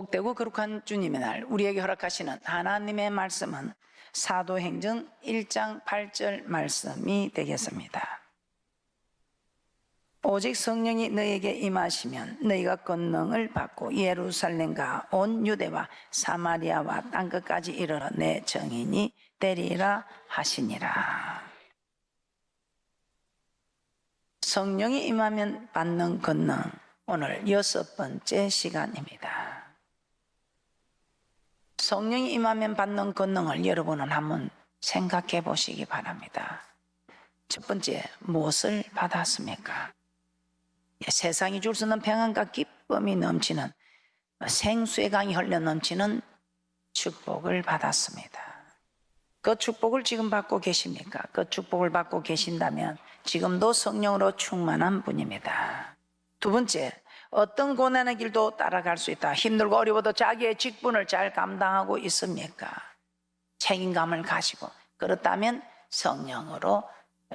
복되고 거룩한 주님의 날 우리에게 허락하시는 하나님의 말씀은 사도행전 1장 8절 말씀이 되겠습니다. 오직 성령이 너희에게 임하시면 너희가 권능을 받고 예루살렘과 온 유대와 사마리아와 땅끝까지 이르러 내 증인이 되리라 하시니라. 성령이 임하면 받는 권능, 오늘 6번째 시간입니다. 성령이 임하면 받는 권능을 여러분은 한번 생각해 보시기 바랍니다. 첫 번째, 무엇을 받았습니까? 세상이 줄 수 있는 평안과 기쁨이 넘치는 생수의 강이 흘러 넘치는 축복을 받았습니다. 그 축복을 지금 받고 계십니까? 그 축복을 받고 계신다면 지금도 성령으로 충만한 분입니다. 두 번째, 어떤 고난의 길도 따라갈 수 있다. 힘들고 어려워도 자기의 직분을 잘 감당하고 있습니까? 책임감을 가지고 그렇다면 성령으로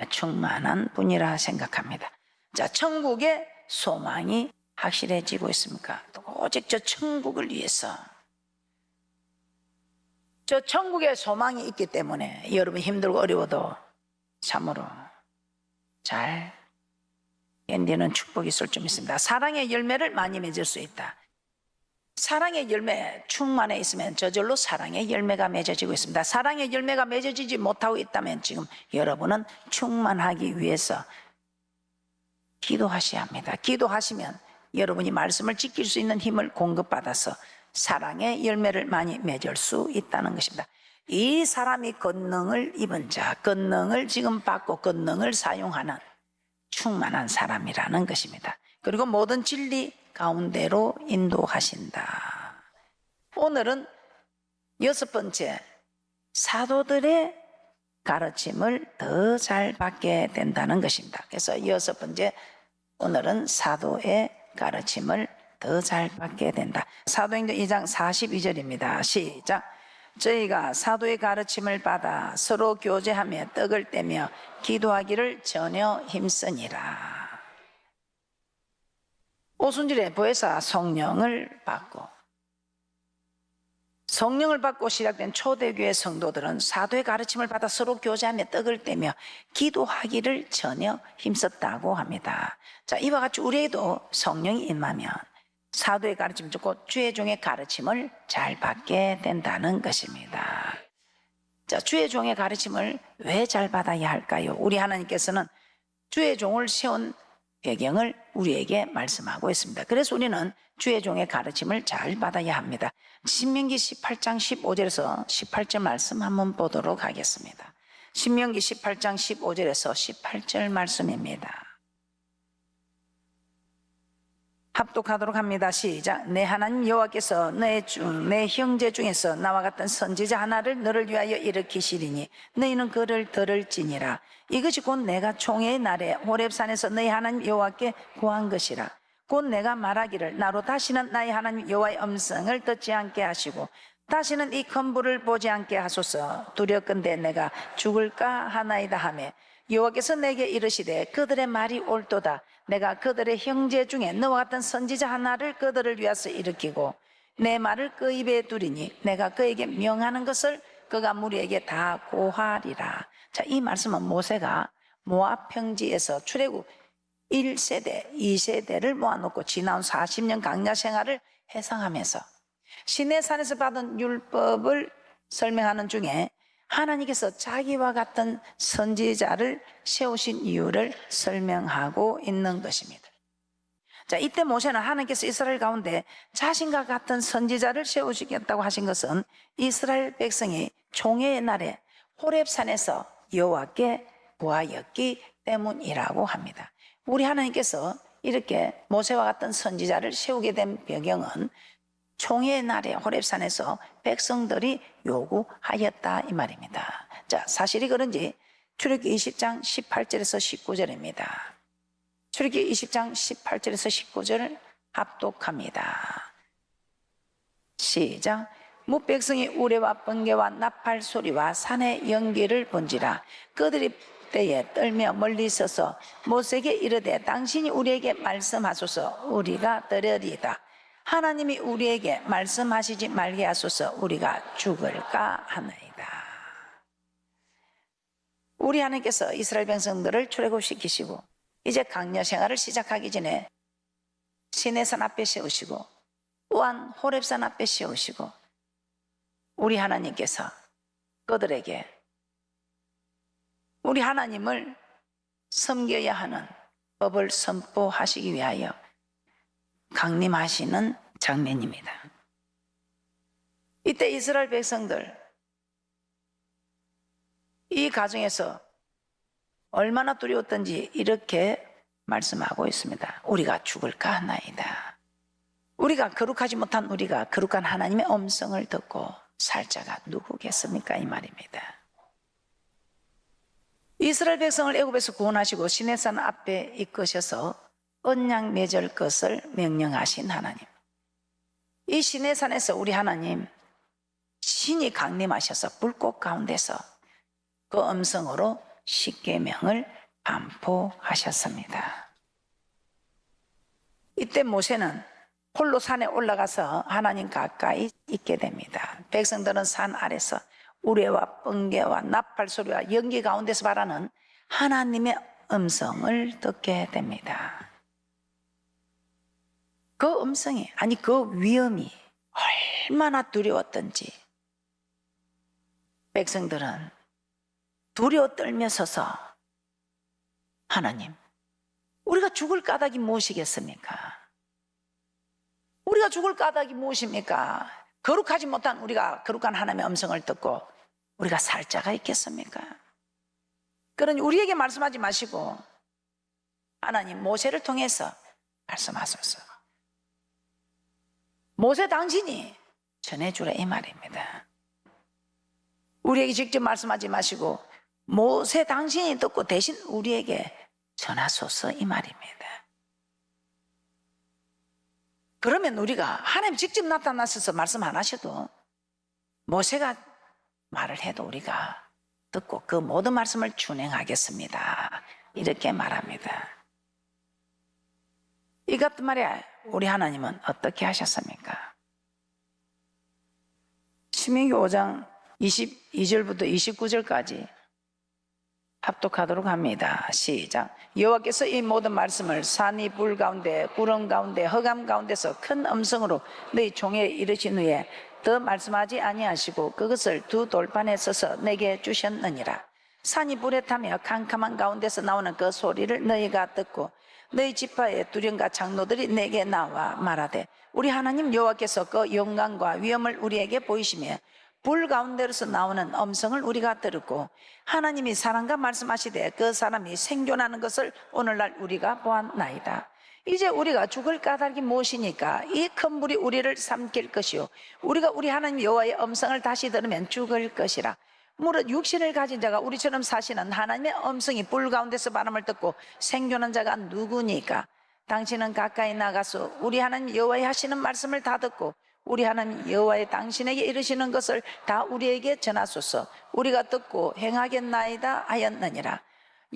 충만한 분이라 생각합니다. 자, 천국의 소망이 확실해지고 있습니까? 오직 저 천국을 위해서, 저 천국의 소망이 있기 때문에 여러분 힘들고 어려워도 참으로 잘 견디는 축복이 있을 줄 믿습니다. 사랑의 열매를 많이 맺을 수 있다. 사랑의 열매 충만해 있으면 저절로 사랑의 열매가 맺어지고 있습니다. 사랑의 열매가 맺어지지 못하고 있다면 지금 여러분은 충만하기 위해서 기도하셔야 합니다. 기도하시면 여러분이 말씀을 지킬 수 있는 힘을 공급받아서 사랑의 열매를 많이 맺을 수 있다는 것입니다. 이 사람이 권능을 입은 자, 권능을 지금 받고 권능을 사용하는 충만한 사람이라는 것입니다. 그리고 모든 진리 가운데로 인도하신다. 오늘은 6번째, 사도들의 가르침을 더 잘 받게 된다는 것입니다. 그래서 6번째, 오늘은 사도의 가르침을 더 잘 받게 된다. 사도행전 2장 42절입니다. 시작. 저희가 사도의 가르침을 받아 서로 교제하며 떡을 떼며 기도하기를 전혀 힘쓰니라. 오순절에 보혜사 성령을 받고 시작된 초대교회 성도들은 사도의 가르침을 받아 서로 교제하며 떡을 떼며 기도하기를 전혀 힘썼다고 합니다. 자, 이와 같이 우리에게도 성령이 임하면 사도의 가르침, 곧 주의 종의 가르침을 잘 받게 된다는 것입니다. 자, 주의 종의 가르침을 왜 잘 받아야 할까요? 우리 하나님께서는 주의 종을 세운 배경을 우리에게 말씀하고 있습니다. 그래서 우리는 주의 종의 가르침을 잘 받아야 합니다. 신명기 18장 15절에서 18절 말씀 한번 보도록 하겠습니다. 신명기 18장 15절에서 18절 말씀입니다. 합독하도록 합니다. 시작. 내 하나님 여호와께서 내 형제 중에서 나와 같은 선지자 하나를 너를 위하여 일으키시리니 너희는 그를 들을지니라. 이것이 곧 내가 총회의 날에 호렙산에서 너희 하나님 여호와께 구한 것이라. 곧 내가 말하기를 나로 다시는 나의 하나님 여호와의 음성을 듣지 않게 하시고 다시는 이 큰 불을 보지 않게 하소서. 두렵건대 내가 죽을까 하나이다 하매 여호와께서 내게 이르시되 그들의 말이 옳도다. 내가 그들의 형제 중에 너와 같은 선지자 하나를 그들을 위하여 일으키고 내 말을 그 입에 두리니 내가 그에게 명하는 것을 그가 무리에게 다 고하리라. 자, 이 말씀은 모세가 모압 평지에서 출애굽 1세대, 2세대를 모아놓고 지나온 40년 광야 생활을 회상하면서 시내산에서 받은 율법을 설명하는 중에 하나님께서 자기와 같은 선지자를 세우신 이유를 설명하고 있는 것입니다. 자, 이때 모세는 하나님께서 이스라엘 가운데 자신과 같은 선지자를 세우시겠다고 하신 것은 이스라엘 백성이 총회의 날에 호렙산에서 여호와께 구하였기 때문이라고 합니다. 우리 하나님께서 이렇게 모세와 같은 선지자를 세우게 된 배경은 총회의 날에 호렙산에서 백성들이 요구하였다 이 말입니다. 자, 사실이 그런지 출애굽기 20장 18절에서 19절입니다. 출애굽기 20장 18절에서 19절을 합독합니다. 시작. 뭇백성이 우레와 번개와 나팔 소리와 산의 연기를 본지라. 그들이 때에 떨며 멀리 서서 모세에게 이르되 당신이 우리에게 말씀하소서. 우리가 들으리이다. 하나님이 우리에게 말씀하시지 말게 하소서 우리가 죽을까 하나이다. 우리 하나님께서 이스라엘 백성들을 출애굽시키시고 이제 강요 생활을 시작하기 전에 시내산 앞에 세우시고 또한 호렙산 앞에 세우시고 우리 하나님께서 그들에게 우리 하나님을 섬겨야 하는 법을 선포하시기 위하여 강림하시는 장면입니다. 이때 이스라엘 백성들 이 가정에서 얼마나 두려웠던지 이렇게 말씀하고 있습니다. 우리가 죽을까 하나이다. 우리가 거룩하지 못한 우리가 거룩한 하나님의 음성을 듣고 살 자가 누구겠습니까? 이 말입니다. 이스라엘 백성을 애굽에서 구원하시고 시내산 앞에 이끄셔서 언약 맺을 것을 명령하신 하나님. 이 시내산에서 우리 하나님 신이 강림하셔서 불꽃 가운데서 그 음성으로 십계명을 반포하셨습니다. 이때 모세는 홀로 산에 올라가서 하나님 가까이 있게 됩니다. 백성들은 산 아래서 우레와 번개와 나팔 소리와 연기 가운데서 말하는 하나님의 음성을 듣게 됩니다. 그 음성이 아니 그 위험이 얼마나 두려웠던지 백성들은 두려워 떨며 서서 하나님 우리가 죽을 까닭이 무엇이겠습니까? 우리가 죽을 까닭이 무엇입니까? 거룩하지 못한 우리가 거룩한 하나님의 음성을 듣고 우리가 살 자가 있겠습니까? 그러니 우리에게 말씀하지 마시고 하나님 모세를 통해서 말씀하소서. 모세 당신이 전해주라 이 말입니다. 우리에게 직접 말씀하지 마시고 모세 당신이 듣고 대신 우리에게 전하소서 이 말입니다. 그러면 우리가 하나님 직접 나타나셔서 말씀 안 하셔도 모세가 말을 해도 우리가 듣고 그 모든 말씀을 준행하겠습니다. 이렇게 말합니다. 이 같은 말이야 우리 하나님은 어떻게 하셨습니까? 신명기 5장 22절부터 29절까지 합독하도록 합니다. 시작. 여호와께서 이 모든 말씀을 산이 불 가운데 구름 가운데 흑암 가운데서 큰 음성으로 너희 종에 이르신 후에 더 말씀하지 아니하시고 그것을 두 돌판에 써서 내게 주셨느니라. 산이 불에 타며 캄캄한 가운데서 나오는 그 소리를 너희가 듣고 너희 지파의 두령과 장로들이 내게 나와 말하되 우리 하나님 여호와께서 그 영광과 위엄을 우리에게 보이시며 불 가운데로서 나오는 음성을 우리가 들었고 하나님이 사람과 말씀하시되 그 사람이 생존하는 것을 오늘날 우리가 보았나이다. 이제 우리가 죽을 까닭이 무엇이니까? 이 큰 불이 우리를 삼킬 것이요 우리가 우리 하나님 여호와의 음성을 다시 들으면 죽을 것이라. 무릇 육신을 가진 자가 우리처럼 사시는 하나님의 음성이 불 가운데서 바람을 듣고 생존한 자가 누구니까? 당신은 가까이 나가서 우리 하나님 여호와의 하시는 말씀을 다 듣고 우리 하나님 여호와의 당신에게 이르시는 것을 다 우리에게 전하소서. 우리가 듣고 행하겠나이다 하였느니라.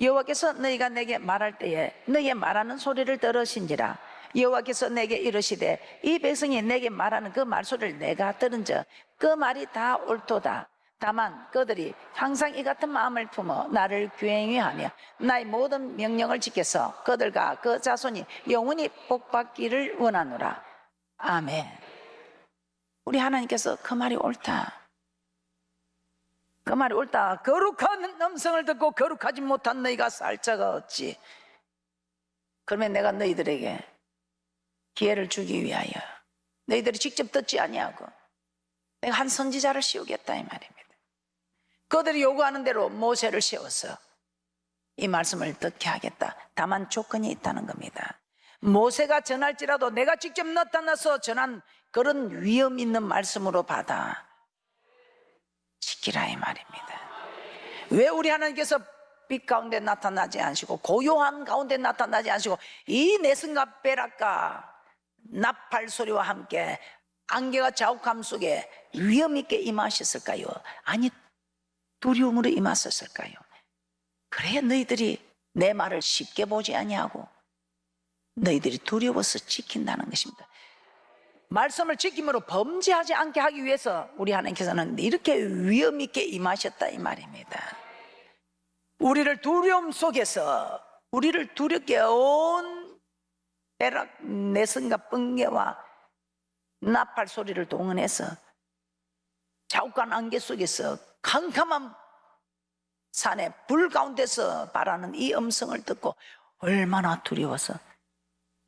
여호와께서 너희가 내게 말할 때에 너희의 말하는 소리를 들으신지라. 여호와께서 내게 이르시되 이 백성이 내게 말하는 그 말소리를 내가 들은즉 그 말이 다 옳도다. 다만 그들이 항상 이 같은 마음을 품어 나를 교행하며 나의 모든 명령을 지켜서 그들과 그 자손이 영원히 복받기를 원하노라. 아멘. 우리 하나님께서 그 말이 옳다. 그 말이 옳다. 거룩한 음성을 듣고 거룩하지 못한 너희가 살 자가 없지. 그러면 내가 너희들에게 기회를 주기 위하여 너희들이 직접 듣지 아니하고 내가 한 선지자를 씌우겠다 이 말입니다. 그들이 요구하는 대로 모세를 세워서 이 말씀을 듣게 하겠다. 다만 조건이 있다는 겁니다. 모세가 전할지라도 내가 직접 나타나서 전한 그런 위험 있는 말씀으로 받아 지키라 이 말입니다. 왜 우리 하나님께서 빛 가운데 나타나지 않으시고 고요한 가운데 나타나지 않으시고 이 내승과 벼락과 나팔 소리와 함께 안개와 자욱함 속에 위험 있게 임하셨을까요? 아니 두려움으로 임하셨을까요? 그래야 너희들이 내 말을 쉽게 보지 아니하고 너희들이 두려워서 지킨다는 것입니다. 말씀을 지킴으로 범죄하지 않게 하기 위해서 우리 하나님께서는 이렇게 위험 있게 임하셨다 이 말입니다. 우리를 두려움 속에서 우리를 두렵게 온 배락, 내성과 번개와 나팔 소리를 동원해서 자욱한 안개 속에서 캄캄한 산에 불 가운데서 바라는 이 음성을 듣고 얼마나 두려워서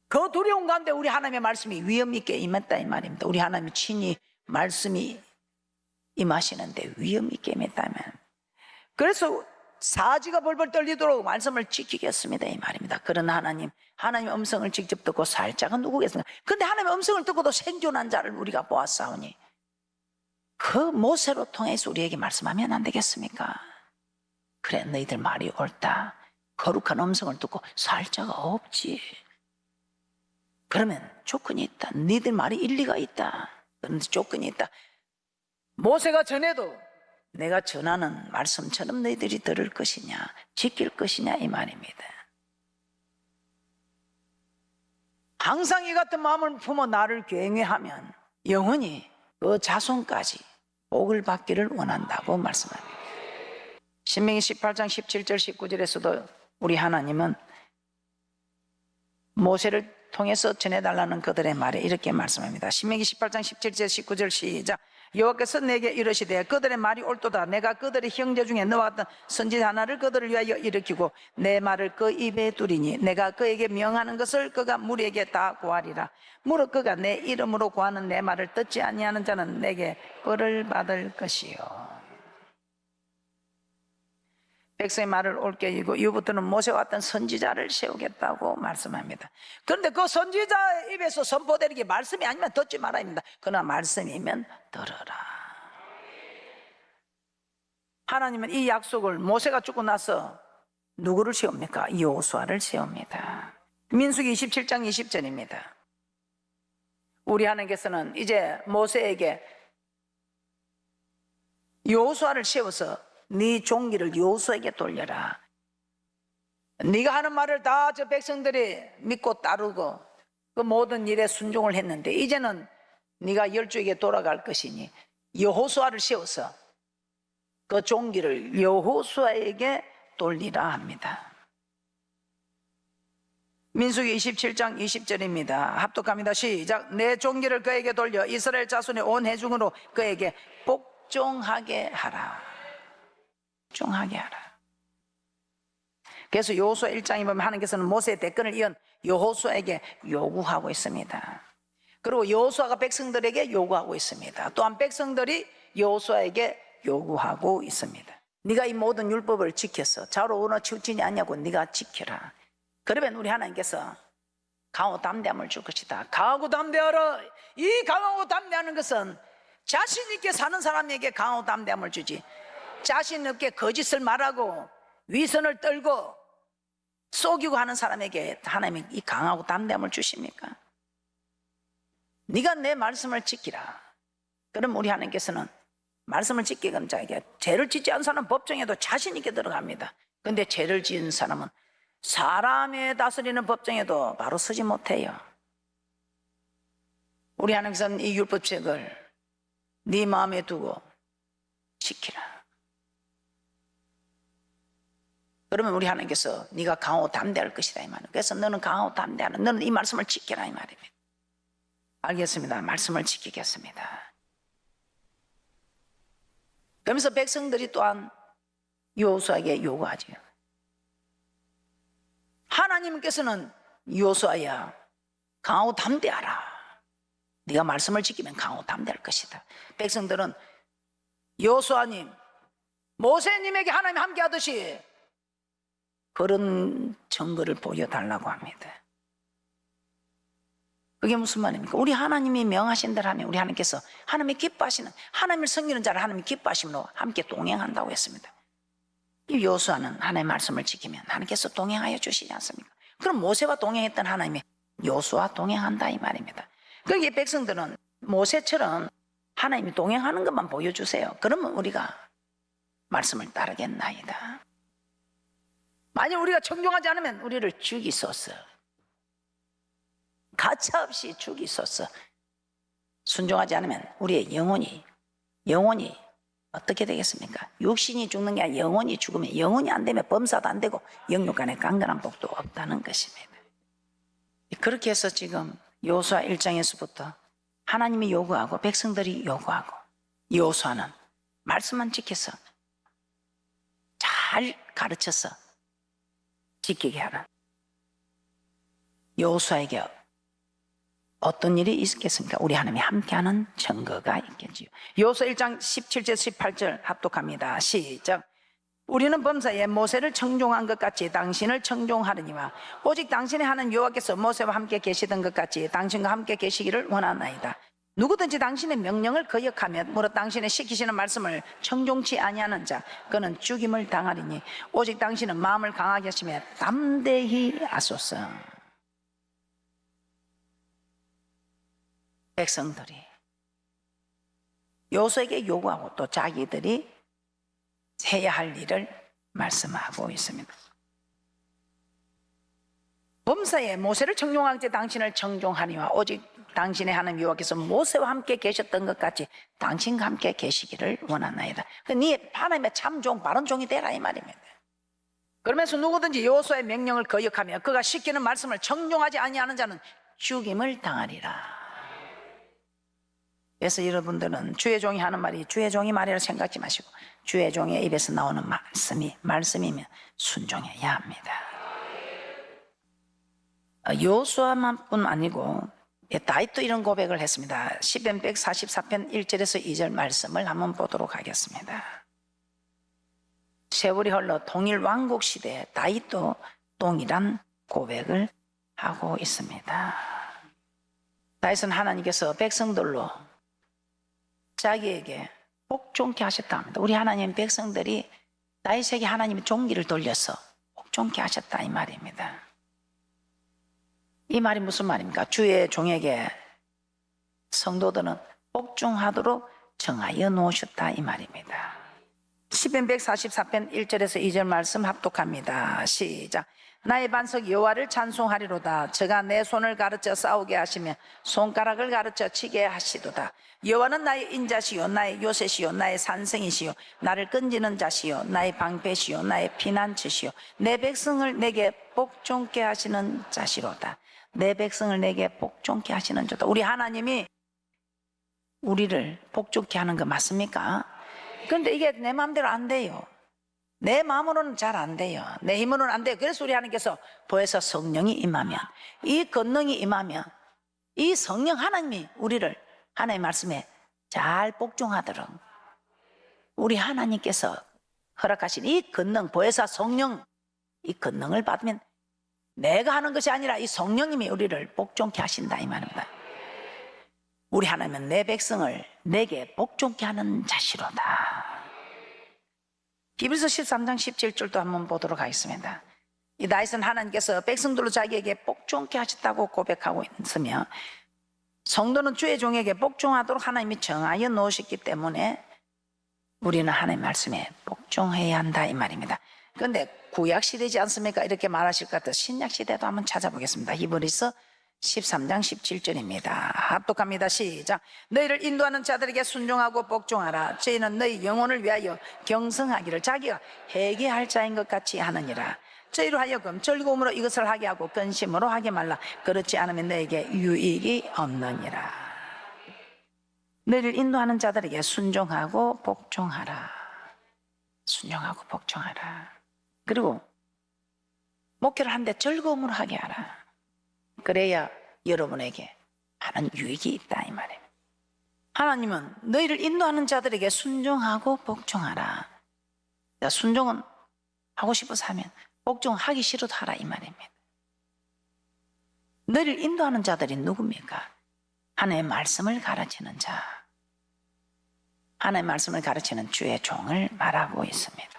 그 두려움 가운데 우리 하나님의 말씀이 위험 있게 임했다 이 말입니다. 우리 하나님이 친히 말씀이 임하시는데 위험 있게 임했다면, 그래서 사지가 벌벌 떨리도록 말씀을 지키겠습니다 이 말입니다. 그런 하나님 음성을 직접 듣고 살자가 누구겠습니까? 근데 하나님의 음성을 듣고도 생존한 자를 우리가 보았사오니 그 모세로 통해서 우리에게 말씀하면 안 되겠습니까? 그래, 너희들 말이 옳다. 거룩한 음성을 듣고 살 자가 없지. 그러면 조건이 있다. 너희들 말이 일리가 있다. 그런데 조건이 있다. 모세가 전해도 내가 전하는 말씀처럼 너희들이 들을 것이냐, 지킬 것이냐 이 말입니다. 항상 이 같은 마음을 품어 나를 경외하면 영원히 그 자손까지 복을 받기를 원한다고 말씀합니다. 신명기 18장 17절 19절에서도 우리 하나님은 모세를 통해서 전해달라는 그들의 말에 이렇게 말씀합니다. 신명기 18장 17절 19절 시작. 여호와께서 내게 이르시되 그들의 말이 옳도다. 내가 그들의 형제 중에 너와 같은 선지자 하나를 그들을 위하여 일으키고 내 말을 그 입에 두리니 내가 그에게 명하는 것을 그가 무리에게 다 고하리라. 무릇 그가 내 이름으로 고하는 내 말을 듣지 아니하는 자는 내게 벌을 받을 것이요. 백성의 말을 옳게 여기고 이후부터는 모세와 같은 선지자를 세우겠다고 말씀합니다. 그런데 그 선지자의 입에서 선포되는 게 말씀이 아니면 듣지 말아야 합니다. 그러나 말씀이면 들어라. 하나님은 이 약속을 모세가 죽고 나서 누구를 세웁니까? 여호수아를 세웁니다. 민수기 27장 20절입니다. 우리 하나님께서는 이제 모세에게 여호수아를 세워서 네 종기를 여호수아에게 돌려라. 네가 하는 말을 다 저 백성들이 믿고 따르고 그 모든 일에 순종을 했는데 이제는 네가 열조에게 돌아갈 것이니 여호수아를 세워서 그 종기를 여호수아에게 돌리라 합니다. 민수기 27장 20절입니다. 합독합니다. 시작. 내 종기를 그에게 돌려 이스라엘 자손의 온 회중으로 그에게 복종하게 하라. 복종하게 하라. 그래서 여호수아 1장에 보면 하나님께서는 모세의 대권을 이은 여호수아에게 요구하고 있습니다. 그리고 여호수아가 백성들에게 요구하고 있습니다. 또한 백성들이 여호수아에게 요구하고 있습니다. 네가 이 모든 율법을 지켜서 좌우로 우러 치우치지 않냐고 네가 지켜라. 그러면 우리 하나님께서 강하고 담대함을 줄 것이다. 강하고 담대하라. 이 강하고 담대하는 것은 자신 있게 사는 사람에게 강하고 담대함을 주지, 자신 없게 거짓을 말하고 위선을 떨고 속이고 하는 사람에게 하나님이 이 강하고 담대함을 주십니까? 네가 내 말씀을 지키라. 그럼 우리 하나님께서는 말씀을 지키게 한 자에게, 죄를 짓지 않은 사람은 법정에도 자신 있게 들어갑니다. 그런데 죄를 지은 사람은 사람의 다스리는 법정에도 바로 서지 못해요. 우리 하나님께서는 이 율법책을 네 마음에 두고 지키라. 그러면 우리 하나님께서 네가 강하고 담대할 것이다 이 말이에요. 그래서 너는 강하고 담대하는, 너는 이 말씀을 지켜라 이 말입니다. 알겠습니다. 말씀을 지키겠습니다. 그러면서 백성들이 또한 여호수아에게 요구하죠. 하나님께서는 여호수아야 강하고 담대하라. 네가 말씀을 지키면 강하고 담대할 것이다. 백성들은 여호수아님, 모세님에게 하나님 함께 하듯이 그런 증거를 보여달라고 합니다. 그게 무슨 말입니까? 우리 하나님이 명하신 대로 하면 우리 하나님께서 하나님이 기뻐하시는, 하나님을 섬기는 자를 하나님이 기뻐하심으로 함께 동행한다고 했습니다. 이 여호수아는 하나님의 말씀을 지키면 하나님께서 동행하여 주시지 않습니까? 그럼 모세와 동행했던 하나님이 여호수아와 동행한다 이 말입니다. 그러니까 백성들은 모세처럼 하나님이 동행하는 것만 보여주세요. 그러면 우리가 말씀을 따르겠나이다. 만약 우리가 청종하지 않으면 우리를 죽이소서, 가차없이 죽이소서. 순종하지 않으면 우리의 영혼이 어떻게 되겠습니까? 육신이 죽는 게 아니라 영혼이 죽으면, 영혼이 안 되면 범사도 안 되고 영육간의 강건한 복도 없다는 것입니다. 그렇게 해서 지금 여호수아 1장에서부터 하나님이 요구하고 백성들이 요구하고, 여호수아는 말씀만 지켜서 잘 가르쳐서 지키게 하는, 여호수아에게 어떤 일이 있겠습니까? 우리 하나님이 함께하는 증거가 있겠지요. 여호수아 1장 17절 18절 합독합니다. 시작. 우리는 범사에 모세를 청종한 것 같이 당신을 청종하려니와 오직 당신의 하나님 여호와께서 모세와 함께 계시던 것 같이 당신과 함께 계시기를 원하나이다. 누구든지 당신의 명령을 거역하며 무릇 당신의 시키시는 말씀을 청종치 아니하는 자 그는 죽임을 당하리니 오직 당신은 마음을 강하게 하시며 담대히 하소서. 백성들이 여호수아에게 요구하고 또 자기들이 해야 할 일을 말씀하고 있습니다. 범사에 모세를 청종하기 당신을 청종하니와 오직 당신의 하나님 여호와께서 모세와 함께 계셨던 것 같이 당신과 함께 계시기를 원하나이다. 네 하나님의 참 종, 바른 종이 되라 이 말입니다. 그러면서 누구든지 여호수아의 명령을 거역하며 그가 시키는 말씀을 청종하지 아니하는 자는 죽임을 당하리라. 그래서 여러분들은 주의 종이 하는 말이 주의 종이 말이라 생각지 마시고 주의 종의 입에서 나오는 말씀이면 순종해야 합니다. 여호수아만뿐 아니고 다윗도 이런 고백을 했습니다. 시편 144편 1절에서 2절 말씀을 한번 보도록 하겠습니다. 세월이 흘러 통일 왕국 시대에 다윗도 동일한 고백을 하고 있습니다. 다윗은 하나님께서 백성들로 자기에게 복종케 하셨다 합니다. 우리 하나님 백성들이 다윗에게 하나님의 종기를 돌려서 복종케 하셨다 이 말입니다. 이 말이 무슨 말입니까? 주의 종에게 성도들은 복종하도록 정하여 놓으셨다 이 말입니다. 시편 144편 1절에서 2절 말씀 합독합니다. 시작. 나의 반석 여호와를 찬송하리로다. 저가 내 손을 가르쳐 싸우게 하시며 손가락을 가르쳐 치게 하시도다. 여호와는 나의 인자시요 나의 요새시요 나의 산성이시요 나를 끈지는 자시요 나의 방패시요 나의 피난처시요 내 백성을 내게 복종케 하시는 자시로다. 내 백성을 내게 복종케 하시는 자다. 우리 하나님이 우리를 복종케 하는 거 맞습니까? 그런데 이게 내 마음대로 안 돼요. 내 마음으로는 잘 안 돼요. 내 힘으로는 안 돼요. 그래서 우리 하나님께서 보혜사 성령이 임하면, 이 권능이 임하면 이 성령 하나님이 우리를 하나님의 말씀에 잘 복종하도록 우리 하나님께서 허락하신 이 권능, 보혜사 성령, 이 권능을 받으면 내가 하는 것이 아니라 이 성령님이 우리를 복종케 하신다 이 말입니다. 우리 하나님은 내 백성을 내게 복종케 하는 자시로다. 히브리서 13장 17절도 한번 보도록 하겠습니다. 이 다윗은 하나님께서 백성들로 자기에게 복종케 하셨다고 고백하고 있으며 성도는 주의 종에게 복종하도록 하나님이 정하여 놓으셨기 때문에 우리는 하나님의 말씀에 복종해야 한다 이 말입니다. 그런데 구약시대지 않습니까? 이렇게 말하실 것 같아서 신약시대도 한번 찾아보겠습니다. 히브리서 13장 17절입니다. 합독합니다. 시작. 너희를 인도하는 자들에게 순종하고 복종하라. 저희는 너희 영혼을 위하여 경성하기를 자기가 회개할 자인 것 같이 하느니라. 저희로 하여금 즐거움으로 이것을 하게 하고 근심으로 하게 말라. 그렇지 않으면 너에게 유익이 없느니라. 너희를 인도하는 자들에게 순종하고 복종하라. 순종하고 복종하라. 그리고 목회를 하는데 즐거움으로 하게 하라. 그래야 여러분에게 많은 유익이 있다 이 말이에요. 하나님은 너희를 인도하는 자들에게 순종하고 복종하라. 순종은 하고 싶어서 하면 복종하기 싫어도 하라 이 말입니다. 너희를 인도하는 자들이 누굽니까? 하나님의 말씀을 가르치는 자, 하나님의 말씀을 가르치는 주의 종을 말하고 있습니다.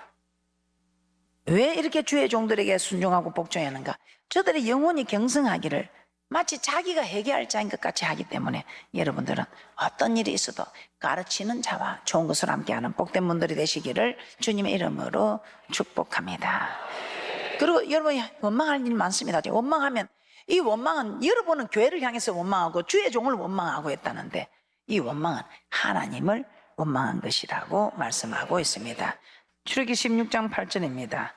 왜 이렇게 주의 종들에게 순종하고 복종해야 하는가? 저들의 영혼이 경성하기를 마치 자기가 회개할 자인 것 같이 하기 때문에 여러분들은 어떤 일이 있어도 가르치는 자와 좋은 것을 함께하는 복된 분들이 되시기를 주님의 이름으로 축복합니다. 그리고 여러분이 원망할 일 많습니다. 원망하면 이 원망은 여러분은 교회를 향해서 원망하고 주의 종을 원망하고 했다는데 이 원망은 하나님을 원망한 것이라고 말씀하고 있습니다. 출애굽기 16장 8절입니다.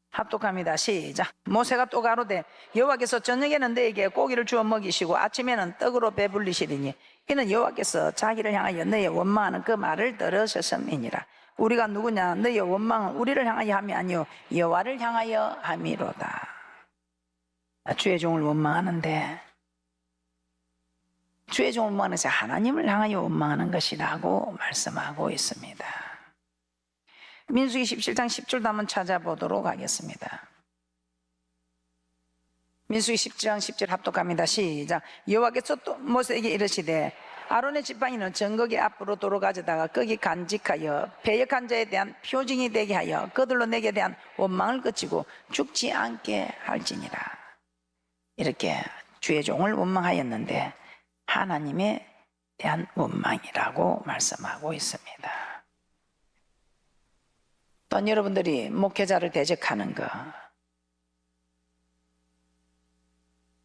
합독합니다. 시작. 모세가 또 가로되 여호와께서 저녁에는 너에게 고기를 주어 먹이시고 아침에는 떡으로 배불리시리니 이는 여호와께서 자기를 향하여 너의 원망하는 그 말을 들으셨음이니라. 우리가 누구냐? 너의 원망은 우리를 향하여 함이 아니요 여호와를 향하여 함이로다. 주의 종을 원망하는데 주의 종을 원망하는 것이 하나님을 향하여 원망하는 것이라고 말씀하고 있습니다. 민수기 17장 10절도 한번 찾아보도록 하겠습니다. 민수기 17장 10절 합독합니다. 시작. 여호와께서 또 모세에게 이르시되 아론의 지팡이는 정거기 앞으로 도로 가져다가 거기 간직하여 배역한 자에 대한 표징이 되게 하여 그들로 내게 대한 원망을 그치고 죽지 않게 할지니라. 이렇게 주의 종을 원망하였는데 하나님에 대한 원망이라고 말씀하고 있습니다. 또한 여러분들이 목회자를 대적하는 것,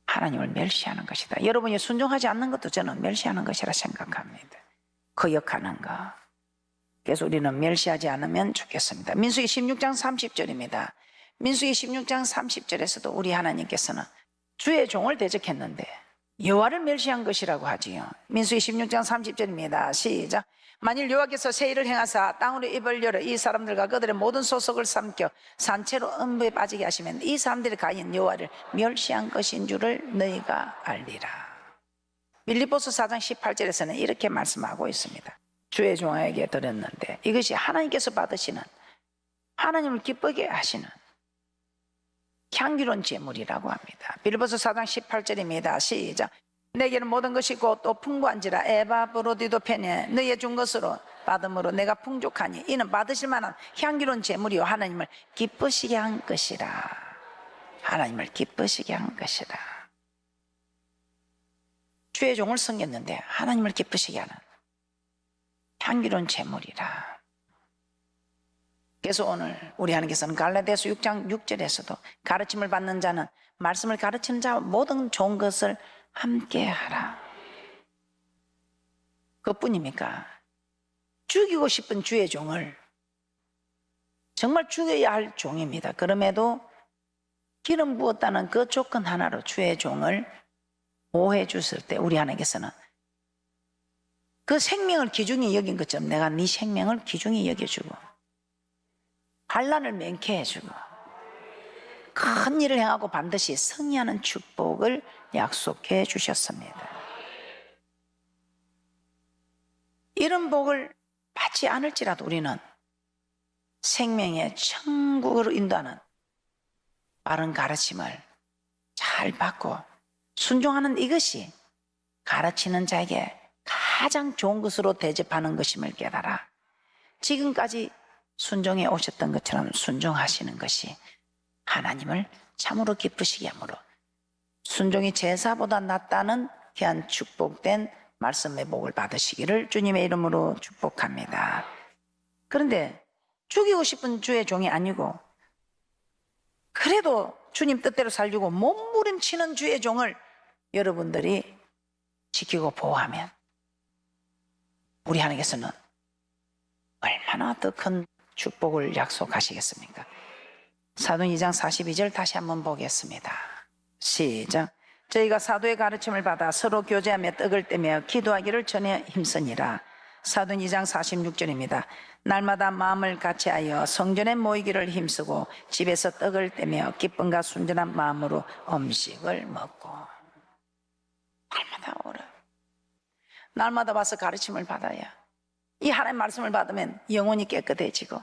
하나님을 멸시하는 것이다. 여러분이 순종하지 않는 것도 저는 멸시하는 것이라 생각합니다. 거역하는 것. 그래서 우리는 멸시하지 않으면 좋겠습니다. 민수기 16장 30절입니다. 민수기 16장 30절에서도 우리 하나님께서는 주의 종을 대적했는데 여호와를 멸시한 것이라고 하지요. 민수기 16장 30절입니다. 시작. 만일 여호와께서 새 일을 행하사 땅으로 입을 열어 이 사람들과 그들의 모든 소속을 삼켜 산채로 음부에 빠지게 하시면 이 사람들이 가인 여호와를 멸시한 것인 줄을 너희가 알리라. 빌립보서 4장 18절에서는 이렇게 말씀하고 있습니다. 주의 종에게 드렸는데 이것이 하나님께서 받으시는, 하나님을 기쁘게 하시는 향기로운 제물이라고 합니다. 빌립보서 4장 18절입니다. 시작. 내게는 모든 것이 있고 또 풍부한지라 에바브로디도펜에 너희의 준 것으로 받음으로 내가 풍족하니 이는 받으실 만한 향기로운 제물이요 하나님을 기쁘시게 한 것이라. 하나님을 기쁘시게 한 것이라. 주의 종을 섬겼는데 하나님을 기쁘시게 하는 향기로운 제물이라. 그래서 오늘 우리 하나님께서는 갈라디아서 6장 6절에서도 가르침을 받는 자는 말씀을 가르치는 자와 모든 좋은 것을 함께 하라. 그뿐입니까? 죽이고 싶은 주의 종을 정말 죽여야 할 종입니다. 그럼에도 기름 부었다는 그 조건 하나로 주의 종을 보호해 주실 때 우리 하나님께서는 그 생명을 귀중히 여긴 것처럼 내가 네 생명을 귀중히 여겨주고 환난을免케해주고 큰 일을 행하고 반드시 승리하는 축복을 약속해 주셨습니다. 이런 복을 받지 않을지라도 우리는 생명의 천국으로 인도하는 바른 가르침을 잘 받고 순종하는 이것이 가르치는 자에게 가장 좋은 것으로 대접하는 것임을 깨달아 지금까지 순종해 오셨던 것처럼 순종하시는 것이 하나님을 참으로 기쁘시게 하므로 순종이 제사보다 낫다는 귀한 축복된 말씀의 복을 받으시기를 주님의 이름으로 축복합니다. 그런데 죽이고 싶은 주의 종이 아니고 그래도 주님 뜻대로 살려고 몸부림치는 주의 종을 여러분들이 지키고 보호하면 우리 하나님께서는 얼마나 더 큰 축복을 약속하시겠습니까? 사도행 2장 42절 다시 한번 보겠습니다. 시작. 저희가 사도의 가르침을 받아 서로 교제하며 떡을 떼며 기도하기를 전에 힘쓰니라. 사도행 2장 46절입니다. 날마다 마음을 같이하여 성전에 모이기를 힘쓰고 집에서 떡을 떼며 기쁨과 순전한 마음으로 음식을 먹고. 날마다 오라. 날마다 와서 가르침을 받아야 이 하나님의 말씀을 받으면 영혼이 깨끗해지고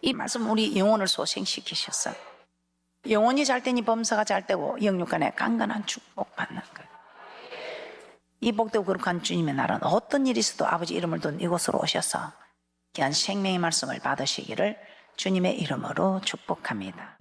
이 말씀 우리 영혼을 소생시키셨어. 영혼이 잘 되니 범사가 잘 되고 영육간에 강건한 축복 받는 것. 이 복되고 거룩한 주님의 날은 어떤 일이 있어도 아버지 이름을 둔 이곳으로 오셔서 귀한 생명의 말씀을 받으시기를 주님의 이름으로 축복합니다.